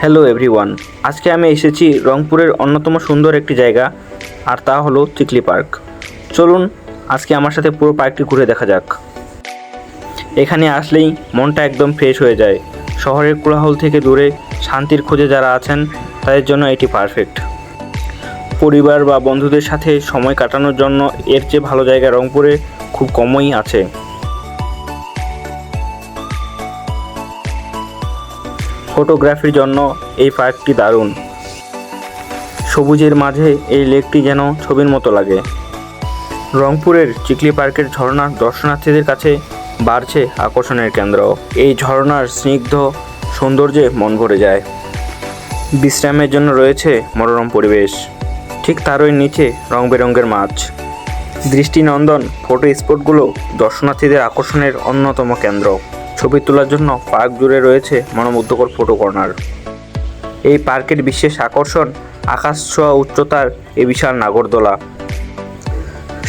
Hello everyone, আজকে আমি এসেছি রংপুরের অন্যতম সুন্দর একটি জায়গা, আর তা হলো চিকলি পার্ক। চলুন আজকে আমার সাথে পুরো পার্কটি ঘুরে দেখা যাক। এখানে আসলেই মনটা একদম ফ্রেশ হয়ে যায়। শহরের কোলাহল থেকে দূরে শান্তির খোঁজে যারা আছেন তাদের জন্য এটি পারফেক্ট। পরিবার বা বন্ধুদের সাথে সময় কাটানোর জন্য এর চেয়ে ভালো জায়গা রংপুরে খুব কমই আছে। ফটোগ্রাফির জন্য এই পার্কটি দারুণ। সবুজের মাঝে এই লেকটি যেন ছবির মতো লাগে। রংপুরের চিকলি পার্কের ঝর্ণা দর্শনার্থীদের কাছে বাড়ছে আকর্ষণের কেন্দ্র। এই ঝর্ণার স্নিগ্ধ সৌন্দর্যে মন ভরে যায়। বিশ্রামের জন্য রয়েছে মনোরম পরিবেশ, ঠিক তারই নিচে রং বেরঙের মাছ। দৃষ্টিনন্দন ফটো স্পটগুলো দর্শনার্থীদের আকর্ষণের অন্যতম কেন্দ্র। ছবি তোলার জন্য পার্ক জুড়ে রয়েছে মনোমুগ্ধকর ফটো কর্নার। এই পার্কের বিশেষ আকর্ষণ আকাশ ছোঁয়া উচ্চতার এই বিশাল নাগরদোলা।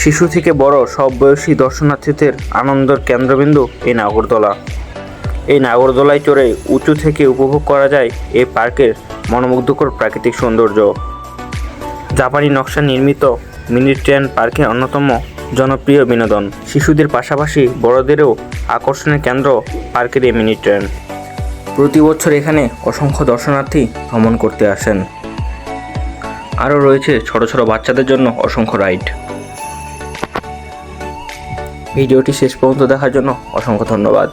শিশু থেকে বড় সব বয়সী দর্শনার্থীদের আনন্দের কেন্দ্রবিন্দু এই নাগরদোলা। এই নাগরদোলায় চড়ে উঁচু থেকে উপভোগ করা যায় এই পার্কের মনোমুগ্ধকর প্রাকৃতিক সৌন্দর্য। জাপানি নকশা নির্মিত মিনি ট্রেন পার্কের অন্যতম জনপ্রিয় বিনোদন। শিশুদের পাশাপাশি বড়দেরও আকর্ষণের কেন্দ্র পার্কের এই মিনি ট্রেন। প্রতি বছর এখানে অসংখ্য দর্শনার্থী ভ্রমণ করতে আসেন। আরও রয়েছে ছোট ছোট বাচ্চাদের জন্য অসংখ্য রাইড। ভিডিওটি শেষ পর্যন্ত দেখার জন্য অসংখ্য ধন্যবাদ।